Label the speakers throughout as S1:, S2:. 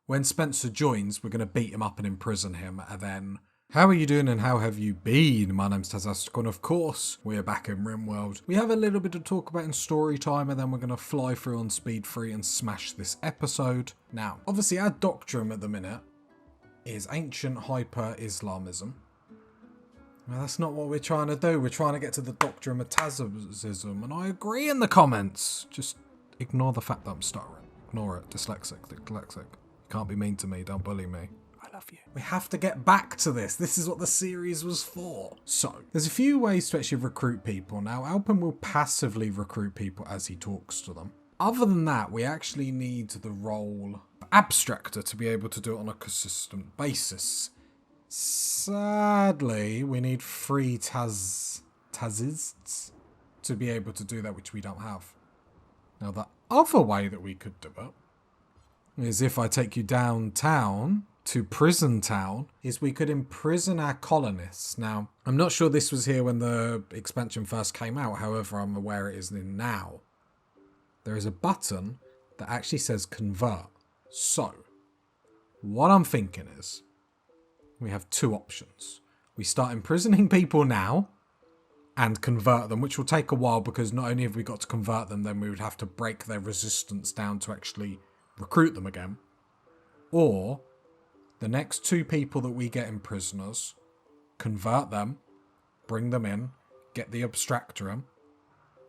S1: When Spencer joins, we're going to beat him up and imprison him, and then... How are you doing and how have you been? My name's Tazastic, and of course, we're back in Rimworld. We have a little bit to talk about in story time, and then we're going to fly through on speed 3 and smash this episode. Now, obviously our doctrine at the minute is ancient hyper-Islamism. Well, that's not what we're trying to do. We're trying to get to the doctrine of Tazism, and I agree in the comments. Just ignore the fact that I'm stuttering. Ignore it. Dyslexic. You can't be mean to me. Don't bully me. I love you. We have to get back to this. This is what the series was for. So, there's a few ways to actually recruit people. Now, Alpin will passively recruit people as he talks to them. Other than that, we actually need the role of abstractor to be able to do it on a consistent basis. Sadly, we need 3 Tazists to be able to do that, which we don't have. Now, the other way that we could do it is if I take you downtown to prison town, is we could imprison our colonists. Now, I'm not sure this was here when the expansion first came out, however, I'm aware it is in now. There is a button that actually says convert. So, what I'm thinking is, we have 2 options. We start imprisoning people now and convert them, which will take a while because not only have we got to convert them, then we would have to break their resistance down to actually recruit them again. Or the next 2 people that we get in prisoners, convert them, bring them in, get the abstractor in.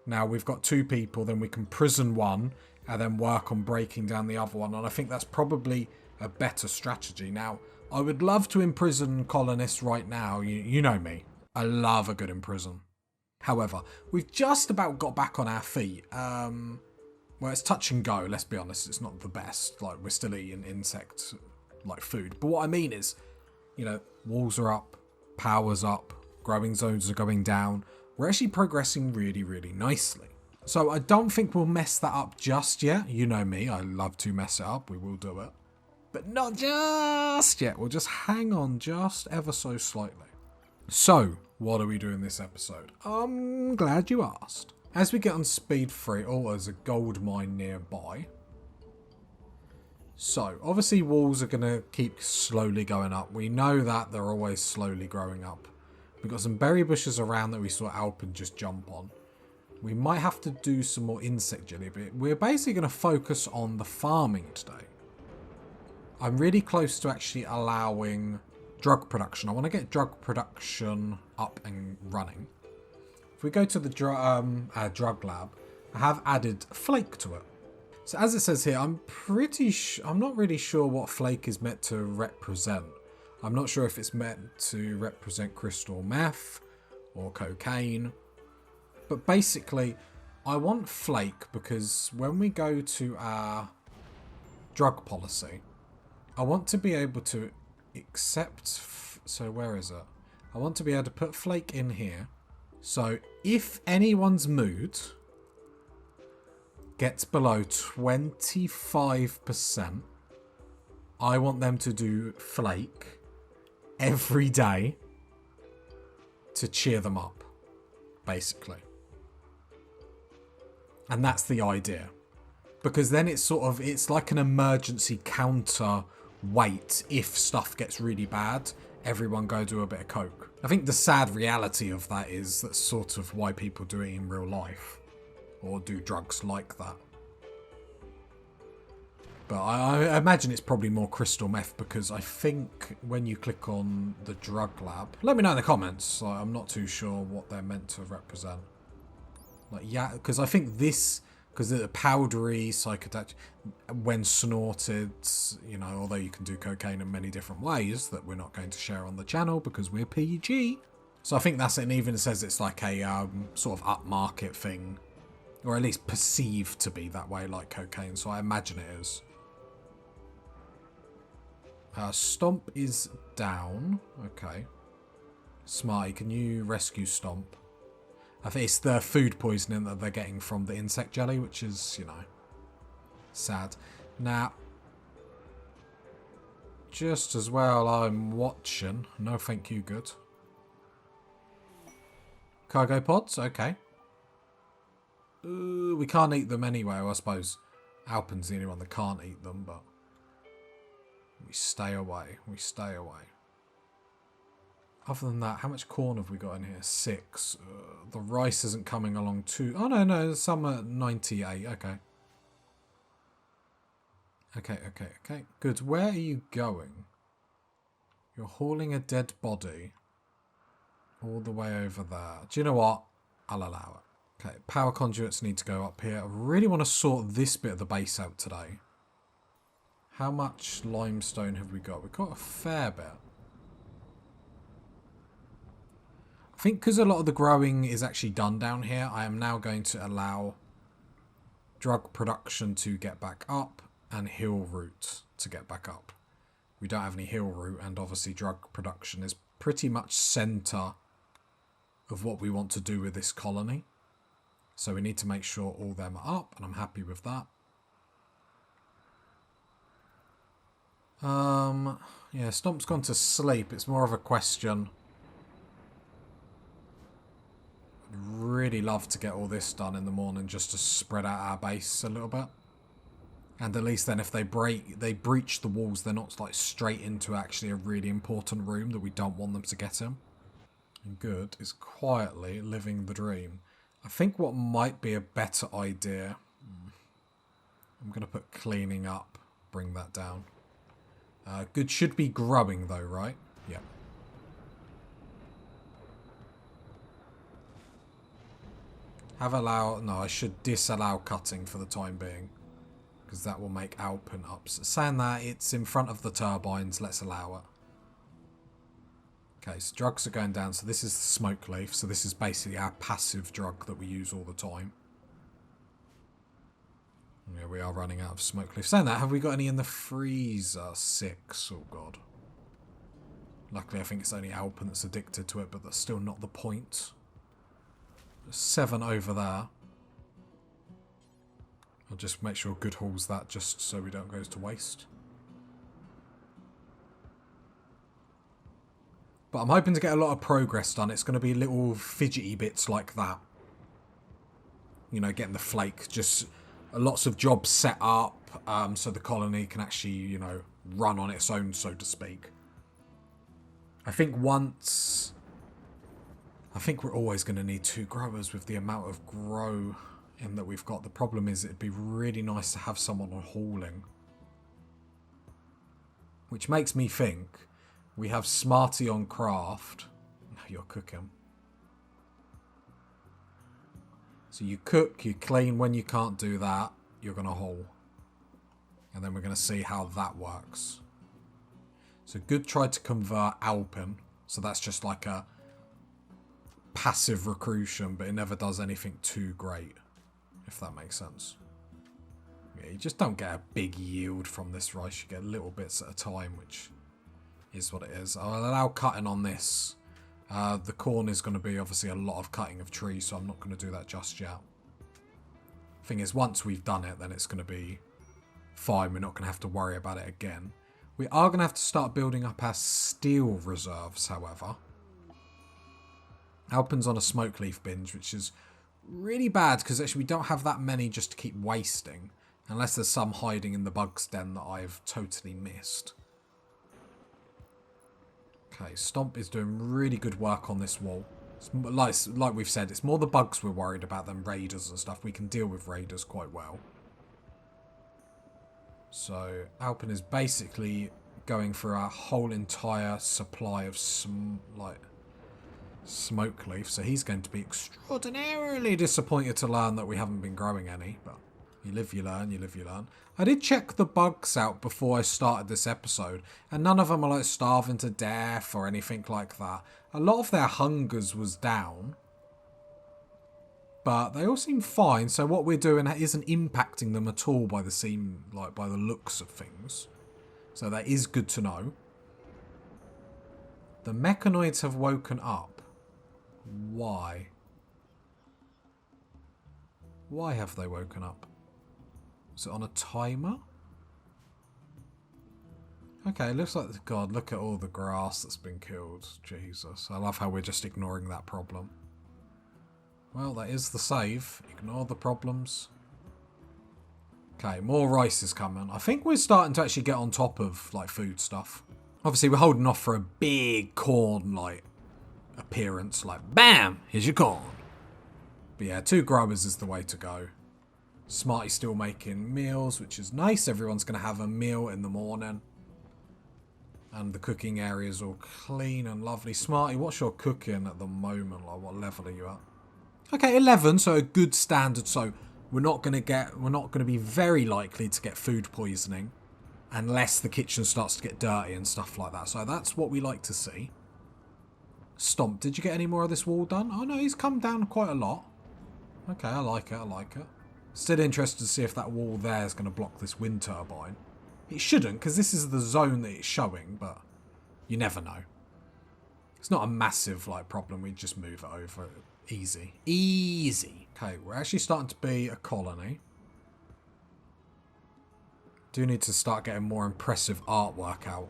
S1: Now we've got 2 people, then we can prison one and then work on breaking down the other one. And I think that's probably a better strategy. Now, I would love to imprison colonists right now. You know me. I love a good imprison. However, we've just about got back on our feet. Well, it's touch and go, let's be honest. It's not the best. Like, we're still eating insects like food. But what I mean is, you know, walls are up, power's up, growing zones are going down. We're actually progressing really, really nicely. So I don't think we'll mess that up just yet. You know me, I love to mess it up. We will do it. But not just yet. We'll just hang on just ever so slightly. So, what are we doing this episode? I'm glad you asked. As we get on speed 3, oh, there's a gold mine nearby. So, obviously walls are going to keep slowly going up. We know that they're always slowly growing up. We've got some berry bushes around that we saw Alpin just jump on. We might have to do some more insect jelly, but we're basically going to focus on the farming today. I'm really close to actually allowing drug production. I want to get drug production up and running. If we go to the drug lab, I have added flake to it. So as it says here, I'm not really sure what flake is meant to represent. I'm not sure if it's meant to represent crystal meth or cocaine. But basically, I want flake because when we go to our drug policy, I want to be able to accept... So where is it? I want to be able to put flake in here. So if anyone's mood gets below 25%, I want them to do flake every day to cheer them up, basically. And that's the idea. Because then it's like an emergency counter weight. If stuff gets really bad, everyone go do a bit of coke. I think the sad reality of that is that's sort of why people do it in real life. Or do drugs like that. But I imagine it's probably more crystal meth because I think when you click on the drug lab... Let me know in the comments. Like, I'm not too sure what they're meant to represent. Like, yeah, because I think this... Because the powdery psychedelic, when snorted, you know, although you can do cocaine in many different ways that we're not going to share on the channel because we're PG. So I think that's it, and even says it's like a sort of upmarket thing. Or at least perceived to be that way, like cocaine, so I imagine it is. Stomp is down. Okay. Smarty, can you rescue Stomp? I think it's the food poisoning that they're getting from the insect jelly, which is, you know, sad. Now, just as well I'm watching. No, thank you, good. Cargo pods, okay. We can't eat them anyway, I suppose. Alpin's the only one that can't eat them, but... We stay away. We stay away. Other than that, how much corn have we got in here? 6. The rice isn't coming along too... Oh, no, some at 98. Okay. Okay. Good. Where are you going? You're hauling a dead body all the way over there. Do you know what? I'll allow it. Okay, power conduits need to go up here. I really want to sort this bit of the base out today. How much limestone have we got? We've got a fair bit. I think because a lot of the growing is actually done down here, I am now going to allow drug production to get back up and hill root to get back up. We don't have any hill root, and obviously drug production is pretty much centre of what we want to do with this colony. So we need to make sure all them are up, and I'm happy with that. Yeah, Stomp's gone to sleep. It's more of a question. I'd really love to get all this done in the morning just to spread out our base a little bit. And at least then if they breach the walls, they're not like straight into actually a really important room that we don't want them to get in. And good is quietly living the dream. I think what might be a better idea... I'm going to put cleaning up, bring that down. Good should be growing though, right? Yeah. No, I should disallow cutting for the time being. Because that will make Alpen up. So saying that, it's in front of the turbines. Let's allow it. Okay, so drugs are going down. So this is the smoke leaf. So this is basically our passive drug that we use all the time. Yeah, we are running out of smoke leaf. Saying that, have we got any in the freezer? 6. Oh, God. Luckily, I think it's only Alpen that's addicted to it, but that's still not the point. 7 over there. I'll just make sure Good hauls that just so we don't go to waste. But I'm hoping to get a lot of progress done. It's going to be little fidgety bits like that. You know, getting the flake. Just lots of jobs set up so the colony can actually, you know, run on its own, so to speak. I think once... I think we're always going to need 2 growers with the amount of grow in that we've got. The problem is it'd be really nice to have someone on hauling. Which makes me think we have Smarty on craft. You're cooking. So you cook, you clean. When you can't do that, you're going to haul. And then we're going to see how that works. So Good tried to convert Alpen. So that's just like a passive recruitment, but it never does anything too great, if that makes sense. Yeah, you just don't get a big yield from this rice. You get little bits at a time, which is what it is. I'll allow cutting on this. The corn is going to be obviously a lot of cutting of trees, so I'm not going to do that just yet. Thing is, once we've done it, then it's going to be fine. We're not going to have to worry about it again. We are going to have to start building up our steel reserves, however. Alpen's on a smoke leaf binge, which is really bad because actually we don't have that many just to keep wasting. Unless there's some hiding in the bug's den that I've totally missed. Okay, Stomp is doing really good work on this wall. It's like we've said, it's more the bugs we're worried about than raiders and stuff. We can deal with raiders quite well. So Alpen is basically going for our whole entire supply of smoke leaf, so he's going to be extraordinarily disappointed to learn that we haven't been growing any, but you live, you learn, you live, you learn. I did check the bugs out before I started this episode, and none of them are like starving to death or anything like that. A lot of their hungers was down, but they all seem fine, so what we're doing isn't impacting them at all by the looks of things. So that is good to know. The mechanoids have woken up. Why? Why have they woken up? Is it on a timer? Okay, it looks like... God, look at all the grass that's been killed. Jesus. I love how we're just ignoring that problem. Well, that is the save. Ignore the problems. Okay, more rice is coming. I think we're starting to actually get on top of, like, food stuff. Obviously, we're holding off for a big corn, like, appearance. Like, bam! Here's your corn. But yeah, 2 growers is the way to go. Smarty's still making meals, which is nice. Everyone's going to have a meal in the morning. And the cooking area is all clean and lovely. Smarty, what's your cooking at the moment? Like, what level are you at? Okay, 11, so a good standard. So we're not going to be very likely to get food poisoning unless the kitchen starts to get dirty and stuff like that. So that's what we like to see. Stomp, did you get any more of this wall done? Oh no, he's come down quite a lot. Okay, I like it, I like it. Still interested to see if that wall there is going to block this wind turbine. It shouldn't, because this is the zone that it's showing, but you never know. It's not a massive like problem, we just move it over. Easy. Easy. Okay, we're actually starting to be a colony. Do need to start getting more impressive artwork out.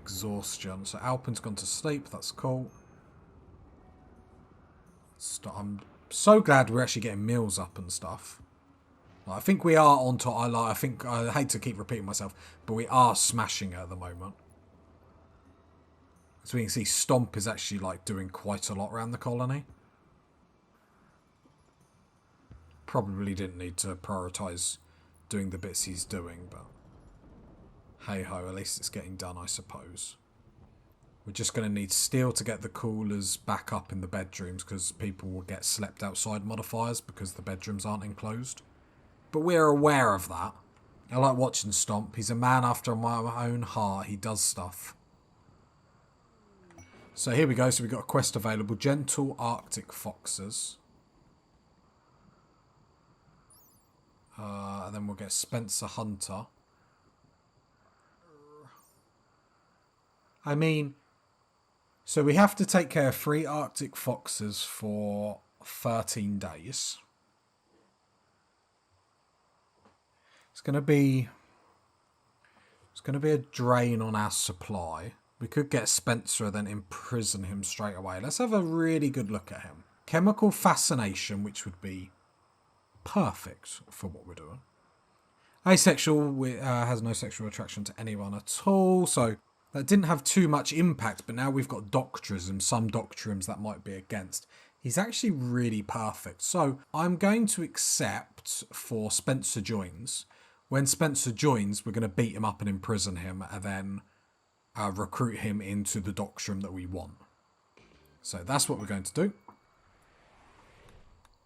S1: Exhaustion. So Alpin's gone to sleep, that's cool. I'm so glad we're actually getting meals up and stuff. I think we are on top. I hate to keep repeating myself, but we are smashing it at the moment. So we can see Stomp is actually like doing quite a lot around the colony. Probably didn't need to prioritise doing the bits he's doing, but hey ho, at least it's getting done, I suppose. We're just going to need steel to get the coolers back up in the bedrooms because people will get slept outside modifiers because the bedrooms aren't enclosed. But we're aware of that. I like watching Stomp. He's a man after my own heart. He does stuff. So here we go. So we've got a quest available. Gentle Arctic Foxes. And then we'll get Spencer Hunter. I mean, so we have to take care of 3 Arctic Foxes for 13 days. It's going to be a drain on our supply. We could get Spencer and then imprison him straight away. Let's have a really good look at him. Chemical fascination, which would be perfect for what we're doing. Asexual, has no sexual attraction to anyone at all. So that didn't have too much impact, but now we've got doctrism, some doctrines that might be against. He's actually really perfect. So I'm going to accept for Spencer joins. When Spencer joins, we're going to beat him up and imprison him and then recruit him into the doctrine that we want. So that's what we're going to do.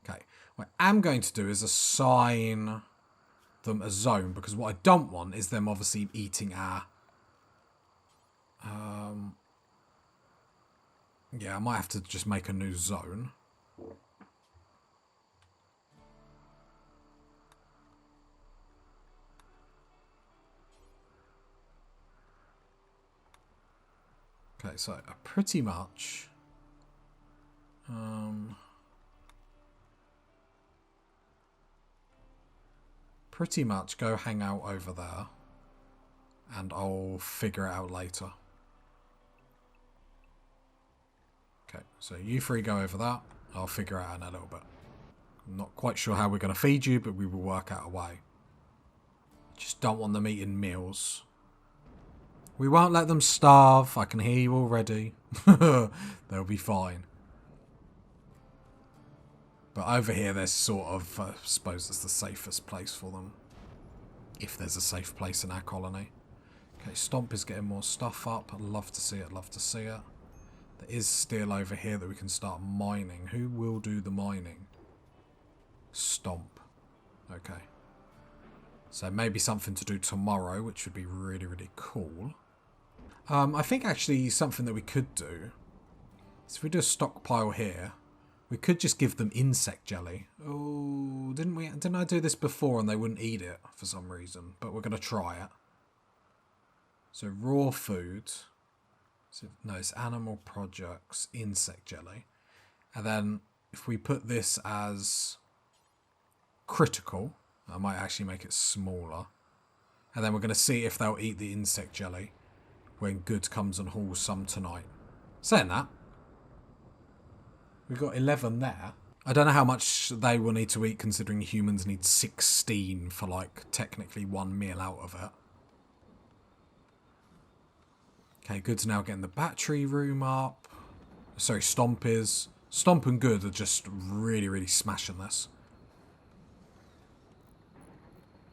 S1: Okay. What I am going to do is assign them a zone because what I don't want is them obviously eating our... yeah, I might have to just make a new zone. Okay, so pretty much... pretty much go hang out over there. And I'll figure it out later. Okay, so you 3 go over that. I'll figure it out in a little bit. I'm not quite sure how we're going to feed you, but we will work out a way. Just don't want them eating meals. We won't let them starve. I can hear you already. They'll be fine. But over here, there's sort of, I suppose it's the safest place for them. If there's a safe place in our colony. Okay, Stomp is getting more stuff up. I'd love to see it, love to see it. There is steel over here that we can start mining. Who will do the mining? Stomp. Okay. So maybe something to do tomorrow, which would be really, really cool. I think actually something that we could do is if we do a stockpile here, we could just give them insect jelly. Oh, didn't I do this before and they wouldn't eat it for some reason? But we're going to try it. So raw food. So, no, it's animal products, insect jelly. And then if we put this as critical, I might actually make it smaller. And then we're going to see if they'll eat the insect jelly when Good comes and hauls some tonight. Saying that, we've got 11 there. I don't know how much they will need to eat, considering humans need 16 for, like, technically 1 meal out of it. Okay, Good's now getting the battery room up. Sorry, Stomp is. Stomp and Good are just really, really smashing this.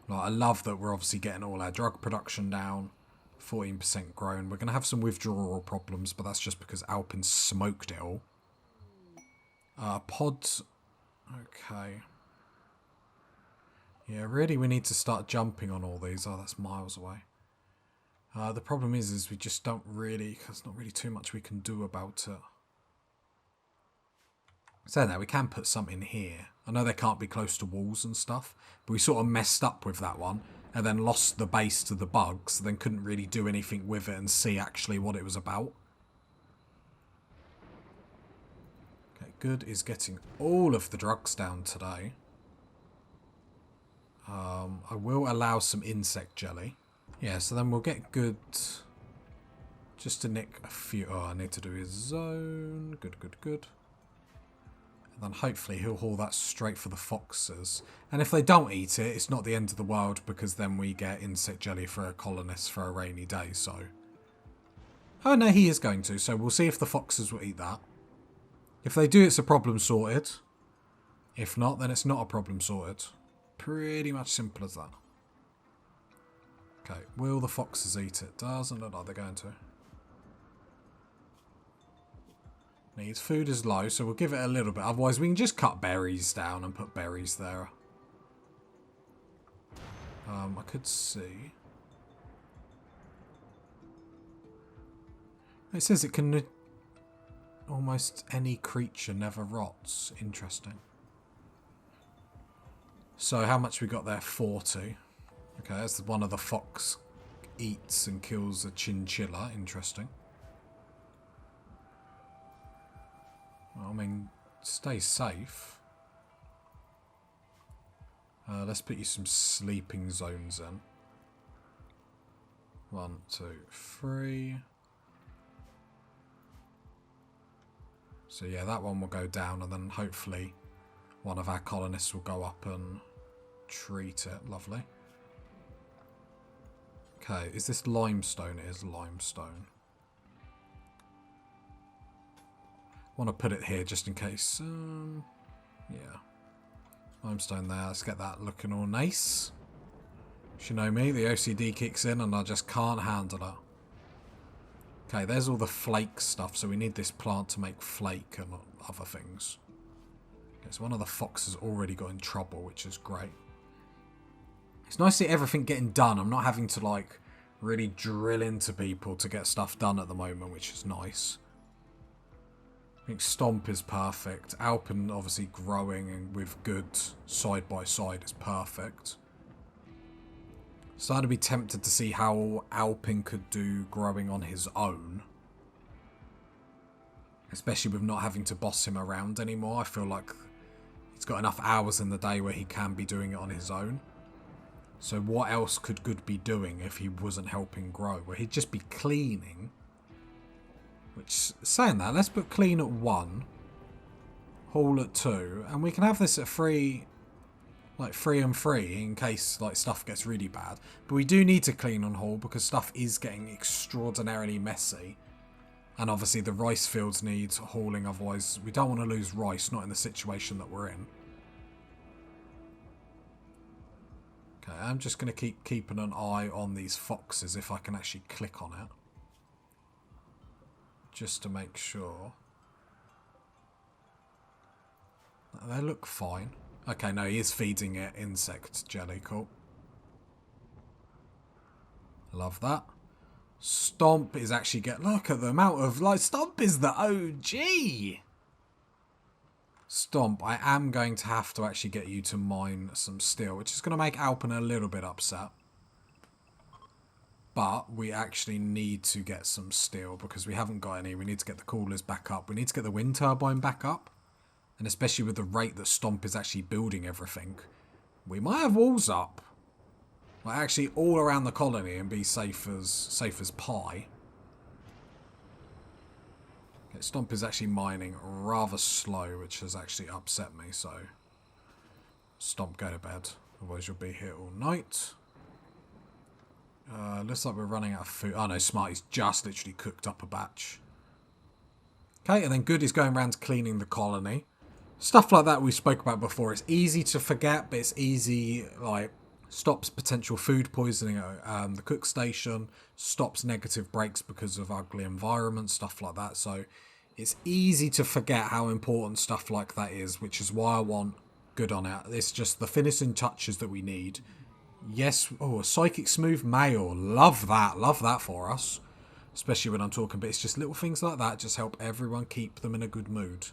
S1: Like, I love that we're obviously getting all our drug production down. 14% grown. We're going to have some withdrawal problems, but that's just because Alpin smoked it all. Pods. Okay. Yeah, really we need to start jumping on all these. Oh, that's miles away. The problem is we just don't really... There's not really too much we can do about it. Saying that, we can put something here. I know they can't be close to walls and stuff, but we sort of messed up with that one and then lost the base to the bugs, then couldn't really do anything with it and see actually what it was about. Okay, Good is getting all of the drugs down today. I will allow some insect jelly. Yeah, so then we'll get Good just to nick a few... Oh, I need to do his zone. Good, good, good. And then hopefully he'll haul that straight for the foxes. And if they don't eat it, it's not the end of the world, because then we get insect jelly for a colonist for a rainy day, so... Oh no, he is going to, so we'll see if the foxes will eat that. If they do, it's a problem sorted. If not, then it's not a problem sorted. Pretty much simple as that. Okay, will the foxes eat it? Doesn't look like they're going to. Needs food is low, so we'll give it a little bit. Otherwise, we can just cut berries down and put berries there. I could see. It says it can... Almost any creature never rots. Interesting. So how much we got there? 40. Okay, that's one of the fox eats and kills a chinchilla. Interesting. Well, I mean, stay safe. Let's put you some sleeping zones in. 1, 2, 3. So yeah, that one will go down, and then hopefully one of our colonists will go up and treat it. Lovely. Okay, is this limestone? It is limestone. Want to put it here just in case. Yeah. Limestone there. Let's get that looking all nice. You know me, the OCD kicks in and I just can't handle it. Okay, there's all the flake stuff, so we need this plant to make flake and other things. Okay, so one of the foxes already got in trouble, which is great. It's nice to see everything getting done. I'm not having to, like, really drill into people to get stuff done at the moment, which is nice. I think Stomp is perfect. Alpin obviously growing and with Good side by side is perfect. Starting to be tempted to see how Alpin could do growing on his own. Especially with not having to boss him around anymore. I feel like he's got enough hours in the day where he can be doing it on his own. So what else could Good be doing if he wasn't helping grow? Well, he'd just be cleaning. Which, saying that, let's put clean at 1. Haul at 2. And we can have this at 3... Like 3 and 3 in case like stuff gets really bad. But we do need to clean on haul because stuff is getting extraordinarily messy. And obviously the rice fields need hauling, otherwise we don't want to lose rice, not in the situation that we're in. Okay, I'm just going to keep keeping an eye on these foxes if I can actually click on it. Just to make sure. They look fine. Okay, no, he is feeding it insect jelly. Cool. Love that. Stomp is actually look at the amount of, like, Stomp is the OG. Stomp, I am going to have to actually get you to mine some steel, which is going to make Alpin a little bit upset. But we actually need to get some steel because we haven't got any. We need to get the coolers back up. We need to get the wind turbine back up. And especially with the rate that Stomp is actually building everything, we might have walls up. Like actually all around the colony and be safe as pie. Okay, Stomp is actually mining rather slow, which has actually upset me, so Stomp, go to bed. Otherwise you'll be here all night. Looks like we're running out of food. Oh no, Smarty's just literally cooked up a batch. Okay, and then Good is going around cleaning the colony. Stuff like that we spoke about before. It's easy to forget, but it's easy, like, stops potential food poisoning at the cook station, stops negative breaks because of ugly environments, stuff like that. So it's easy to forget how important stuff like that is, which is why I want Good on it. It's just the finishing touches that we need. Yes, oh, a psychic smooth mail. Love that for us. Especially when I'm talking, but it's just little things like that just help everyone keep them in a good mood.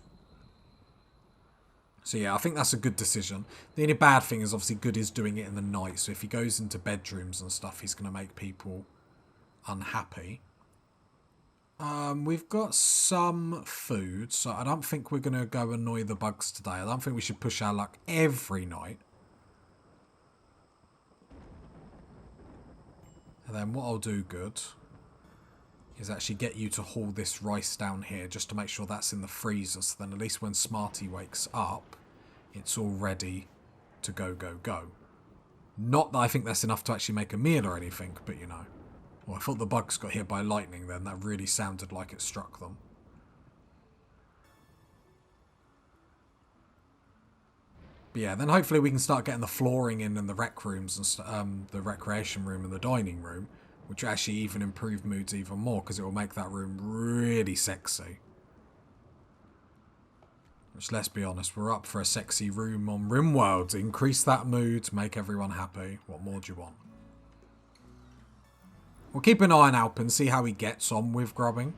S1: So yeah, I think that's a good decision. The only bad thing is obviously Good is doing it in the night, so if he goes into bedrooms and stuff, he's going to make people unhappy. We've got some food, so I don't think we're going to go annoy the bugs today. I don't think we should push our luck every night. And then what I'll do, Good, is actually get you to haul this rice down here just to make sure that's in the freezer, so then at least when Smarty wakes up, it's all ready to go. Not that I think that's enough to actually make a meal or anything, but you know. Well, I thought the bugs got hit by lightning then. That really sounded like it struck them. But yeah, then hopefully we can start getting the flooring in the rec rooms and the recreation room and the dining room, which will actually even improve moods even more because it will make that room really sexy. Which, let's be honest, we're up for a sexy room on Rimworld. Increase that mood, make everyone happy. What more do you want? We'll keep an eye on Alpin, see how he gets on with grubbing.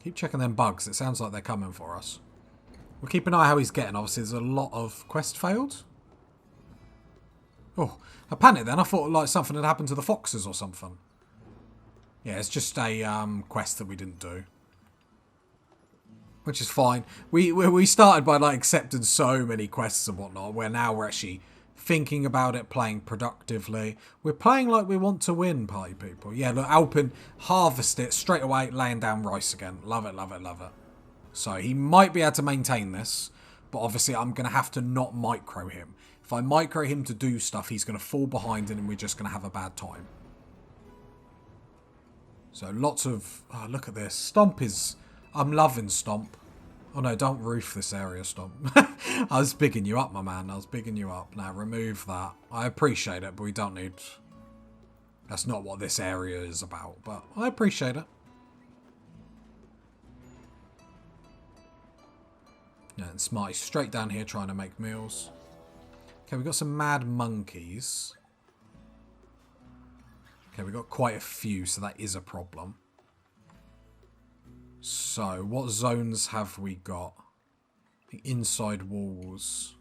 S1: Keep checking them bugs. It sounds like they're coming for us. We'll keep an eye how he's getting. Obviously, there's a lot of quest failed. Oh, I panicked then. I thought like something had happened to the foxes or something. Yeah, it's just a quest that we didn't do. Which is fine. We started by like accepting so many quests and whatnot, where now we're actually thinking about it, playing productively. We're playing like we want to win, party people. Yeah, look, Alpin harvest it straight away, laying down rice again. Love it. So he might be able to maintain this, but obviously I'm going to have to not micro him. If I micro him to do stuff, he's going to fall behind and we're just going to have a bad time. So lots of... Oh, look at this. Stomp is... I'm loving Stomp. Oh no, don't roof this area, Stomp. I was bigging you up, my man. I was bigging you up. Now remove that. I appreciate it, but we don't need... That's not what this area is about, but I appreciate it. Yeah, and Smarty's straight down here trying to make meals. Okay, we've got some mad monkeys. Okay, we've got quite a few, so that is a problem. So, what zones have we got? The inside walls.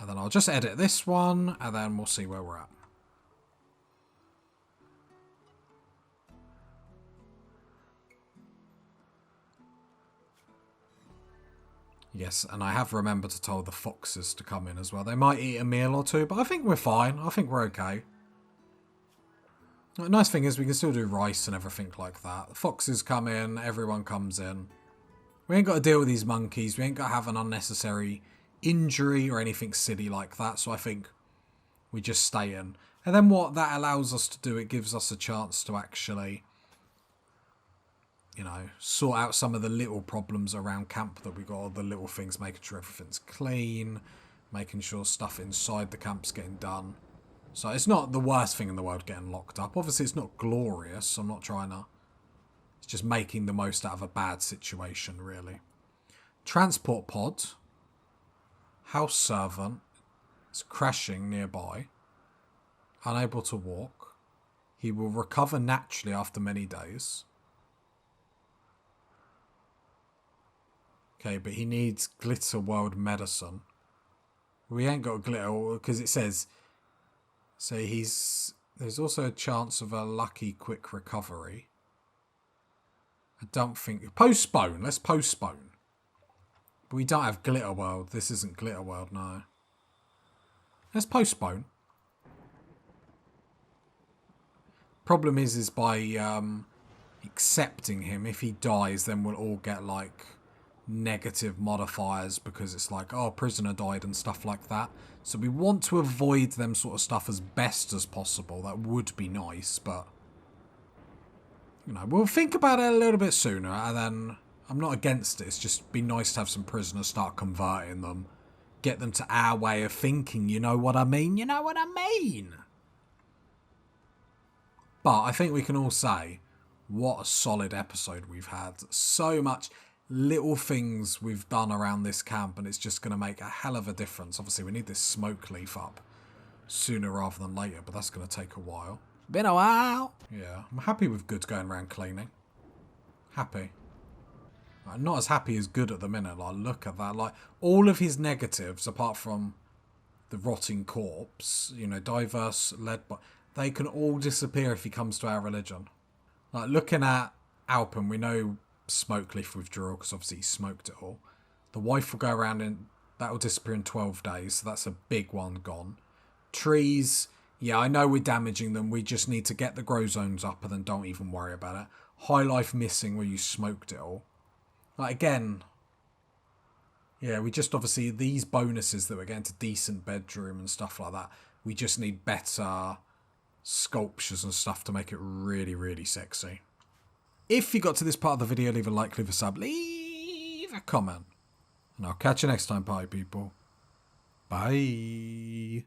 S1: And then I'll just edit this one, and then we'll see where we're at. Yes, and I have remembered to tell the foxes to come in as well. They might eat a meal or two, but I think we're fine. I think we're okay. The nice thing is we can still do rice and everything like that. The foxes come in, everyone comes in. We ain't got to deal with these monkeys. We ain't got to have an unnecessary injury or anything silly like that. So I think we just stay in. And then what that allows us to do, it gives us a chance to actually... you know, sort out some of the little problems around camp that we got, all the little things, making sure everything's clean, making sure stuff inside the camp's getting done. So it's not the worst thing in the world getting locked up. Obviously it's not glorious, I'm not trying to... It's just making the most out of a bad situation, really. Transport pod. House servant. It's crashing nearby. Unable to walk. He will recover naturally after many days. Okay, but he needs glitter world medicine. We ain't got glitter because it says... So there's also a chance of a lucky quick recovery. I don't think... Postpone. Let's postpone. But we don't have glitter world. This isn't glitter world, no. Let's postpone. Problem is by accepting him. If he dies, then we'll all get like negative modifiers because it's like, oh, prisoner died and stuff like that. So we want to avoid them sort of stuff as best as possible. That would be nice, but you know, we'll think about it a little bit sooner, and then I'm not against it. It's just be nice to have some prisoners, start converting them, get them to our way of thinking, you know what I mean? You know what I mean? But I think we can all say, what a solid episode we've had. So much little things we've done around this camp, and it's just going to make a hell of a difference. Obviously, we need this smoke leaf up sooner rather than later, but that's going to take a while. Been a while. Yeah, I'm happy with Good going around cleaning. Happy. I'm not as happy as Good at the minute. Like, look at that. Like, all of his negatives, apart from the rotting corpse, you know, diverse, led by... They can all disappear if he comes to our religion. Like, looking at Alpen, we know Smokeleaf withdrew, because obviously he smoked it all. The wife will go around and that will disappear in 12 days, so that's a big one gone. Trees, yeah, I know we're damaging them. We just need to get the grow zones up and then don't even worry about it. High life missing where you smoked it all. Like, again, yeah, we just obviously, these bonuses that we're getting to decent bedroom and stuff like that, we just need better sculptures and stuff to make it really, really sexy. If you got to this part of the video, leave a like, leave a sub, leave a comment. And I'll catch you next time, party people. Bye.